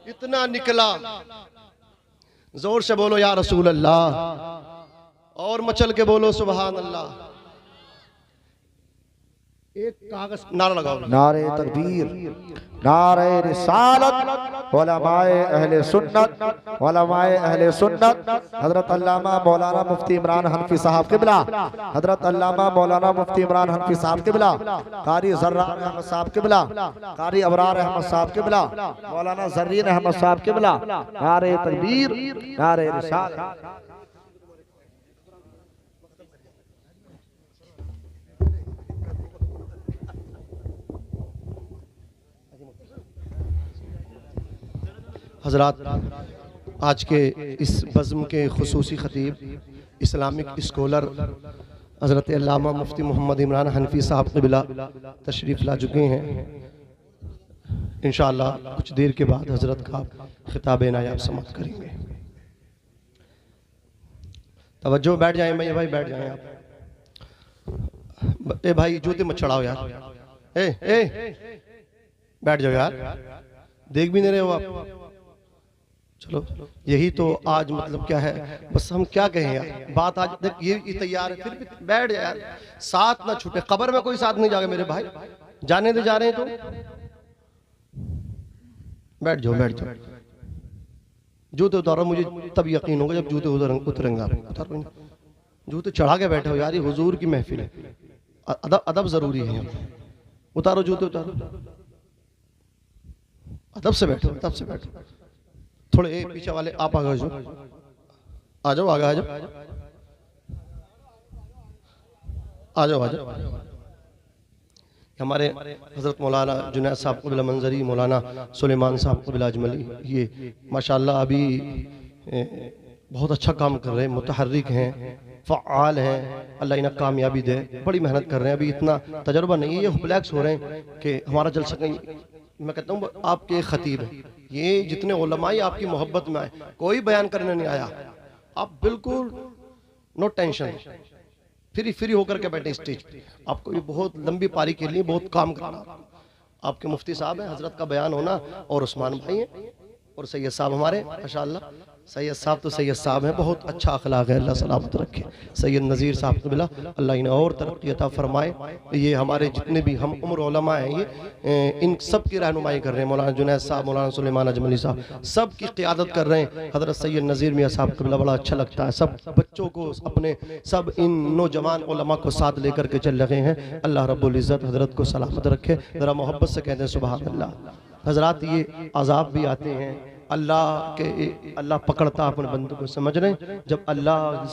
इतना निकला, जोर से बोलो या रसूल अल्लाह, और मचल के बोलो सुभान अल्लाह। एक कागज नारा लगाओ, नारे तकबीर, नारे रिसालत, उलमाए अहले सुन्नत, उलमाए अहले सुन्नत, हजरत अल्लामा मौलाना मुफ्ती इमरान हनफी साहब किबला, हजरत अल्लामा मौलाना मुफ्ती इमरान हनफी साहब किबला, कारी जर्रार अहमद साहब किबला, कारी अबरार अहमद साहब किबला, मौलाना जर्रीन अहमद साहब किबला, नारे तकबीर, नारे रिसालत। हजरात, आज के इस बज़्म के खुसूसी खतीब इस्लामिक स्कॉलर हज़रत अल्लामा मुफ्ती मोहम्मद इमरान हनफी साहब क़िबला तशरीफ़ ला चुके हैं। इंशाअल्लाह कुछ देर के बाद हज़रत का खिताब नायाब समाप्त करेंगे। तवज्जो, बैठ जाएं भैया, भाई बैठ जाएं आप। ए भाई जूते मत चढ़ाओ यार, ए बैठ जाओ यार, देख भी नहीं रहे हो आप। चलो यही तो आज मतलब क्या है, बस हम क्या कहें यार, बात आज देख ये तैयार है, फिर भी बैठ जा यार, साथ ना छूटे। कब्र में कोई साथ नहीं जाएगा मेरे भाई, जाने दे, जा रहे हैं तो बैठ जाओ, बैठ जाओ। जूते उतारो, मुझे तब यकीन होगा जब जूते उतरेंगे आप। उतारो जूते, चढ़ा के बैठे हो यार, ये हुजूर की महफिल है, अदब जरूरी है। उतारो जूते, उतारो, अदब से बैठो, अदब से बैठो। थोड़े एक पीछे वाले आप आ जाओ, आ जाओ, आगे आ जाओ, आ जाओ, आ जाओ। हमारे हजरत मौलाना जुनैद साहब क़िबला मंजरी, मौलाना सुलेमान साहब क़िबला अजमली, ये माशाल्लाह अभी बहुत अच्छा काम कर रहे हैं, मुतहर्रिक हैं, फ़आल हैं, अल्लाह इन्हें कामयाबी दे, बड़ी मेहनत कर रहे हैं। अभी इतना तजर्बा नहीं है, ये रिलैक्स हो रहे हैं कि हमारा जलसा कहीं, मैं कहता हूँ आपके एक खतीब है, ये जितने उलमा आपकी मोहब्बत में आए, कोई बयान करने नहीं आया, आप बिल्कुल नो टेंशन, फ्री होकर के बैठे स्टेज पे। आपको ये बहुत लंबी पारी के लिए बहुत काम करना। आपके मुफ्ती साहब हैं, हजरत का बयान होना, और उस्मान भाई हैं, और सैयद साहब हमारे माशाअल्लाह, सैयद साहब तो सैयद साहब हैं, बहुत अच्छा अखलाक है, अल्लाह सलामत रखे। सैयद नज़ीर साहब क़िबला, अल्लाह इन्हें और तरक्की अता फरमाए। ये हमारे जितने भी हम उम्र उलमा हैं, ये इन सब की रहनुमाई कर रहे हैं। मौलाना जुनैद साहब, मौलाना सुलेमान अजमली साहब, सब की क़ियादत कर रहे हैं। हज़रत सैयद नज़ीर मियाँ साहब क़िबला, बड़ा अच्छा लगता है, सब बच्चों को अपने, सब इन नौजवान उलमा को साथ लेकर के चल रहे हैं। अल्लाह रब्बुल इज़्ज़त हज़रत को सलामत रखे। ज़रा मोहब्बत से कहते हैं सुभान अल्लाह। हज़रात, ये अज़ाब भी आते हैं, अल्लाह पकड़ता अपने बंदों को, समझ रहे हैं। जब अल्लाह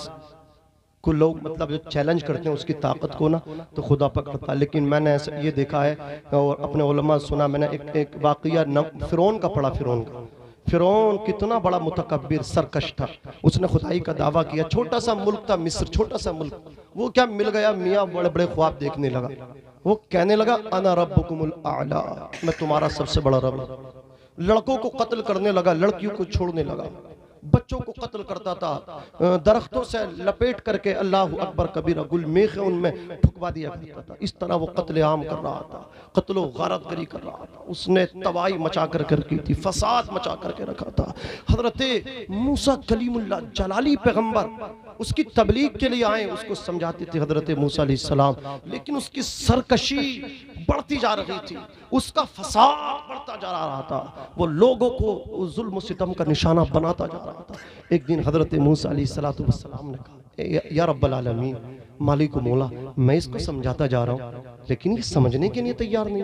को लोग मतलब जो चैलेंज करते हैं उसकी ताकत को ना, तो खुदा पकड़ता। लेकिन मैंने ये देखा है और अपने उलमा सुना, मैंने एक वाक़या फ़िरौन का पढ़ा। फ़िरौन कितना बड़ा मुतकब्बिर सरकश था, उसने खुदाई का दावा किया। छोटा सा मुल्क था मिस्र, छोटा सा मुल्क, वो क्या मिल गया, मियाँ बड़े बड़े ख्वाब देखने लगा। वो कहने लगा अना रब्बुकुमुल आला, मैं तुम्हारा सबसे बड़ा रब। लड़कों को कत्ल करने लगा, लड़कियों को छोड़ने लगा, बच्चों को कत्ल करता था, दरख्तों से लपेट करके अल्लाह अकबर कबीरा गुलमेख उनमें ठुकवा दिया करता था। इस तरह वो कत्ले आम कर रहा था, कत्लो गारतगरी कर रहा था। उसने तबाही मचा कर की थी, फसाद मचा करके रखा था। हजरत मूसा कलीमुल्लाह जलाली पैगंबर उसकी तबलीग के लिए आए, उसको समझाते थे हजरत मूसा अलैहिस्सलाम, लेकिन उसकी सरकशी बढ़ती जा रही थी, उसका फसाद बढ़ता जा रहा था, वो लोगों को जुल्म सितम का निशाना बनाता जा रहा था। एक दिन हजरत मूसा अलैहिस्सलाम ने कहा, या रब्बल आलमीन, मालिक मौला, मैं इसको समझाता जा रहा हूँ, लेकिन ये समझने के लिए तैयार नहीं,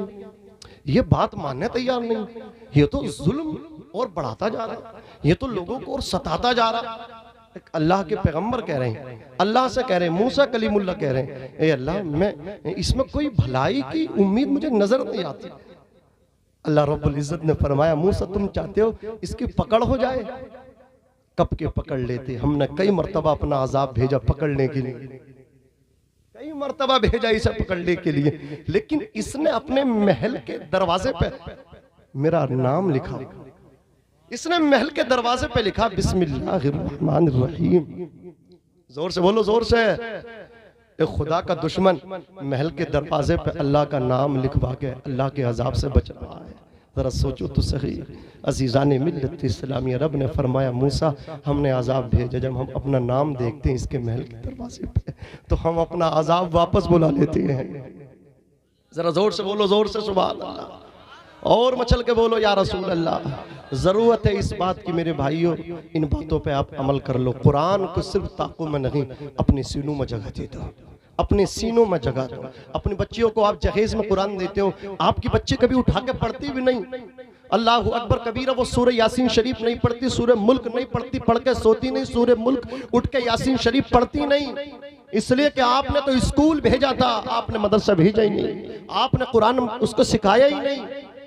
ये बात मानने तैयार नहीं, ये तो जुल्म और बढ़ाता जा रहा है, ये तो लोगों को और सताता जा रहा है। अल्लाह के पैगंबर कह रहे हैं, अल्लाह से कह रहे हैं, मूसा कलीमुल्लाह कह रहे हैं, ए अल्लाह, मैं इसमें कोई भलाई की उम्मीद मुझे नजर नहीं आती। अल्लाह रब्बुल इज्जत ने फरमाया, मूसा तुम चाहते हो इसकी पकड़ हो जाए? कब के पकड़ लेते, हमने कई मर्तबा अपना अजाब भेजा पकड़ने के लिए, कई मर्तबा भेजा इसे पकड़ने के लिए, लेकिन इसने अपने महल के दरवाजे पे मेरा नाम लिखा, इसने महल के दरवाजे पे लिखा बिस्मिल्लाहिर्रहमानिर्रहीम। जोर से बोलो, जोर से। एक खुदा का दुश्मन महल के दरवाजे पे अल्लाह का नाम लिखवा के अल्लाह के अजाब से बच रहा है। जरा सोचो तो सही अजीज़ान मिल्लत इस्लामिया, रब ने फरमाया मूसा हमने अजाब भेजा, जब हम अपना नाम देखते हैं इसके महल के दरवाजे पे तो हम अपना अजाब वापस बुला लेते हैं। जरा जोर से बोलो, जोर से सुभान अल्लाह, और मचल के बोलो या रसूल अल्लाह। ज़रूरत है इस बात की मेरे भाइयों, इन बातों पे आप अमल कर लो। कुरान को सिर्फ ताक़ों में नहीं, अपने सीनों में जगह दे दो, अपने सीनों में जगह दो। अपने बच्चियों को आप जहेज में कुरान देते हो, आपकी बच्चे कभी उठा के पढ़ती भी नहीं, अल्लाह अकबर कबीरा, वो सूरह यासीन शरीफ नहीं पढ़ती, सूरह मुल्क नहीं पढ़ती, पढ़ के सोती नहीं, सूरह मुल्क उठ के यासीन शरीफ पढ़ती नहीं, इसलिए कि आपने तो स्कूल भेजा था, आपने मदरसा भेजा ही नहीं, आपने कुरान उसको सिखाया ही नहीं।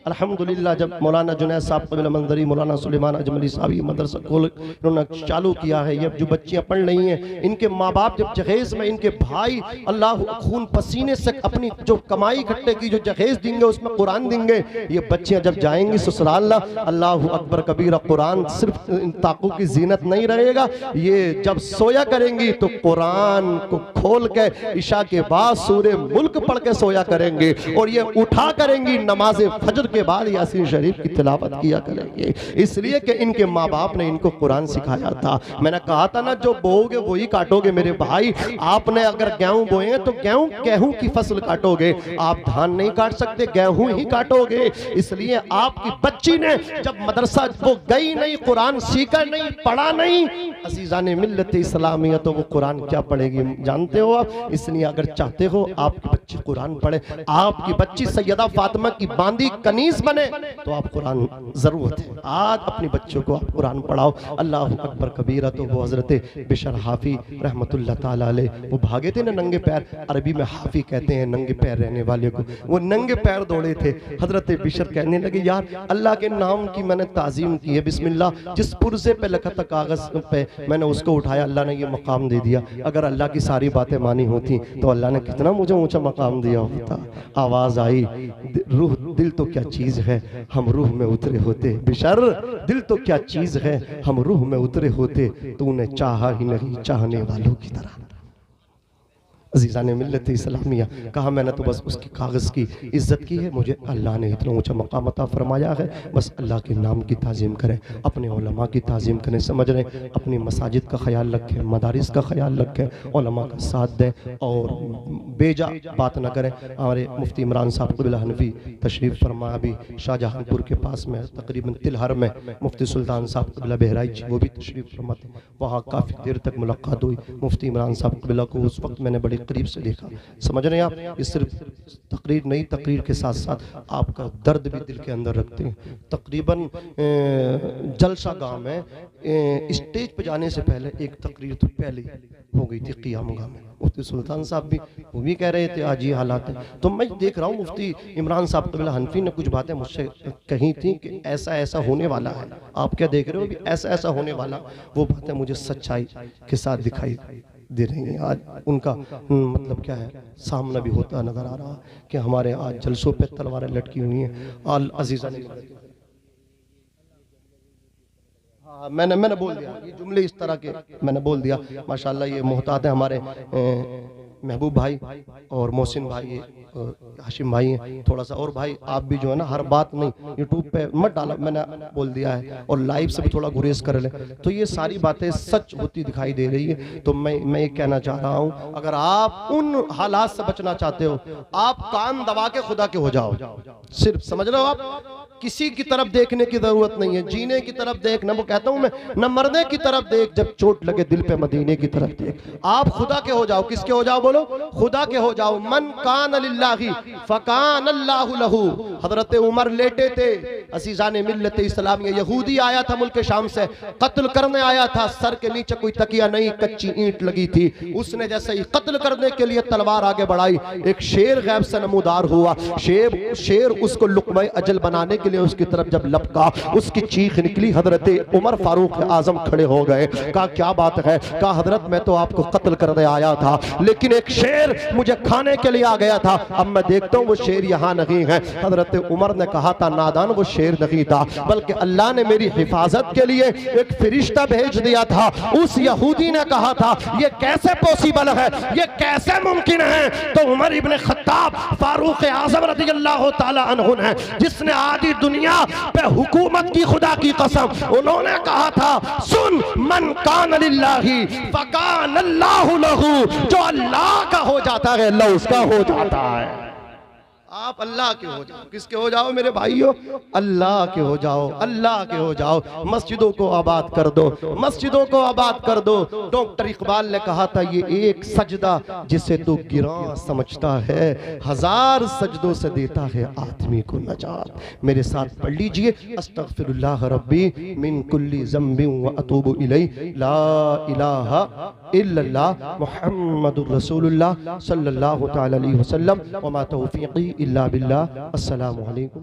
अल्हम्दुलिल्लाह जब मौलाना जुनैद साहब क़िबला मंजरी, मौलाना सुलेमान अजमली साहब ये मदरसा खोल इन्होंने चालू किया है, ये जो बच्चियां पढ़ रही हैं, इनके माँ बाप जब जहेज में, इनके भाई अल्लाह खून पसीने से अपनी जो कमाई इकट्ठे की जो जहेज देंगे उसमें कुरान देंगे, ये बच्चियां जब जाएंगी ससुराल, अल्लाह अकबर कबीरा, कुरान सिर्फ इन ताक़ों की जीनत नहीं रहेगा, ये जब सोया करेंगी तो कुरान को खोल के इशा के बाद सूरह मुल्क पढ़ के सोया करेंगे, और ये उठा करेंगी नमाज फजर के बाद यासीन शरीफ की तिलावत किया करेंगे, इसलिए कि इनके माँ बाप ने इनको कुरान सिखाया था। मैंने कहा था ना, जो बोओगे वही काटोगे मेरे भाई। आपने अगर गेहूं बोए तो गेहूं की फसल काटोगे, आप धान नहीं काट सकते, गेहूं ही काटोगे। इसलिए आपकी बच्ची ने जब मदरसा वो गई नहीं, कुरान सीखा नहीं, पढ़ा नहीं, अजीजाने मिल्लत इस्लामिया, तो वो कुरान क्या पढ़ेगी जानते हो आप। इसलिए अगर चाहते हो आपकी बच्ची कुरान पढ़े, आपकी बच्ची सैयदा फातिमा की बांदी कनीज बने, तो आप कुरान जरूरत है। आज अपनी बच्चों को आप कुरान पढ़ाओ। अल्लाह अकबर कबीरा। तो वो हजरत बिशर हाफी रहमतुल्लाह ताला अलैह वो भागे थे ना नंगे पैर, अरबी में हाफी कहते हैं नंगे पैर रहने वाले को। वो नंगे पैर दौड़े थे। हजरत बिशर कहने लगे, यार अल्लाह के नाम की मैंने ताजीम की है, बिस्मिल्लाह। जिस पुरजे पे लिखा था कागज पे, मैंने उसको उठाया, अल्लाह ने ये मकाम दे दिया। अगर अल्लाह की सारी बातें मानी होती तो अल्लाह ने कितना मुझे ऊंचा मकाम दिया होता। आवाज आई, रूह दिल तो क्या चीज है, हम रूह में उतरे होते। बिशर दिल तो क्या चीज है, हम रूह में उतरे होते, तूने चाहा ही नहीं चाहने वालों की तरह। अजीज़ा ने मिल्लत इस्लामिया कहा, मैंने तो बस उसकी कागज़ की इज़्ज़त की है, मुझे अल्लाह ने इतना ऊंचा मकाम अता फरमाया है। बस अल्लाह के नाम की ताज़ीम करें, अपने उलमा की ताज़ीम करें, समझ रहे, अपनी मसाजिद का ख्याल रखें, मदारिस का ख्याल रखें, उलमा का साथ दें और बेजा बात न करें। हमारे मुफ्ती इमरान साहब क़िबला हनफी तशरीफ़ फरमा, अभी शाहजहांपुर के पास में तकरीबन तिलहर में मुफ्ती सुल्तान साहब क़िबला बहराइच वो भी तशरीफ़ फरमाते, वहाँ काफ़ी देर तक मुलाकात हुई। मुफ्ती इमरान साहब क़िबला को उस वक्त मैंने बड़ी करीब से देखा। समझ रहे हैं आप, ये सिर्फ तकरीर नहीं, तकरीर के साथ साथ आपका दर्द भी दिल के अंदर रखते हैं। तकरीबन जलसा गाह में स्टेज पे जाने से पहले एक तकरीर तो पहले हो गई थी क़ियाम गाह में। मुफ्ती सुल्तान साहब भी वो भी कह रहे थे आज ये हालात है। तो मैं देख रहा हूँ मुफ्ती इमरान साहब क़िबला हनफी ने कुछ बातें मुझसे कही थी कि ऐसा ऐसा होने वाला है। आप क्या देख रहे हो भी ऐसा ऐसा होने वाला, वो बातें मुझे सच्चाई के साथ दिखाई दे रही हैं। आज उनका मतलब क्या है, सामना भी होता नजर आ रहा कि हमारे आज जलसों पे तलवारें लटकी हुई हैं। आल अजीज़ा ने हाँ, मैंने बोल दिया ये जुमले इस तरह के मैंने बोल दिया। माशाल्लाह ये मोहतात है हमारे महबूब भाई और मोहसिन भाई हाशिम भाई हैं। थोड़ा सा और भाई आप भी जो है ना, हर बात नहीं यूट्यूब पे मत डाला, मैंने बोल दिया है, और लाइव से भी थोड़ा गुरेज कर ले। तो ये सारी बातें सच होती दिखाई दे रही है। तो मैं ये कहना चाह रहा हूँ, अगर आप उन हालात से बचना चाहते हो, आप कान दबा के खुदा के हो जाओ। सिर्फ समझ रहे हो, आप किसी की तरफ देखने की जरूरत नहीं है, जीने की तरफ देख, न वो कहता हूं मैं, न मरने की तरफ देख, जब चोट लगे दिल पे मदीने की तरफ देख। आप खुदा के हो जाओ। किसके हो जाओ बोलो? खुदा के हो जाओ। मन कान लिल्लाहि फकान अल्लाहु लहू। हजरत उमर लेटे थे, अज़ीज़ाने मिल्लत इस्लामिया, यहूदी आया था मुल्क शाम से, कत्ल करने आया था, सर के नीचे कोई तकिया नहीं, कच्ची ईंट लगी थी। उसने जैसे ही कत्ल करने के लिए तलवार आगे बढ़ाई, एक शेर गैब से नमूदार हुआ। शेर उसको लुक़्मा अजल बनाने के लिए उसकी तरफ जब लपका, उसकी चीख निकली। हजरत उमर फारूक आजम खड़े हो गए, कहा क्या बात है? कहा हजरत मैं तो आपको कत्ल करने आया था, लेकिन एक शेर मुझे खाने के लिए आ गया था, अब मैं देखता हूँ वो शेर यहाँ नहीं है। हजरत उमर ने कहा था, नादान वो शेर नहीं था, बल्कि अल्लाह ने मेरी हिफाजत के लिए एक फरिश्ता भेज दिया था। उस यहूदी ने कहा था ये कैसे पॉसिबल है, ये कैसे मुमकिन है? तो उमर इब्ने खत्ताब फारूक आजम रज़ियल्लाहु ताला अन्हु ने, जिसने आदि दुनिया पे हुकूमत की, खुदा की कसम, उन्होंने कहा था, सुन, मन कान लिल्लाहि फकान अल्लाहु लहू। जो अल्लाह का हो जाता है अल्लाह उसका हो जाता है। आप अल्लाह के हो जाओ। किसके हो जाओ मेरे भाइयों? अल्लाह के हो जाओ, अल्लाह के हो जाओ। मस्जिदों को आबाद कर दो, मस्जिदों को आबाद कर दो। डॉक्टर इकबाल ने कहा था, ये एक सजदा जिसे तू गिरां समझता है, हजार सजदों से देता है आदमी को नजात। मेरे साथ पढ़ लीजिए, अस्तगफिरुल्लाह रब्बी मिन कुल्ली ज़म्बिन व अतूबु इलैहि, ला इलाहा इल्लल्लाह मुहम्मदुर रसूलुल्लाह सल्लल्लाहु तआला अलैहि वसल्लम व मा तौफीक़ी इल्ला बिल्लाह। अस्सलामु अलैकुम।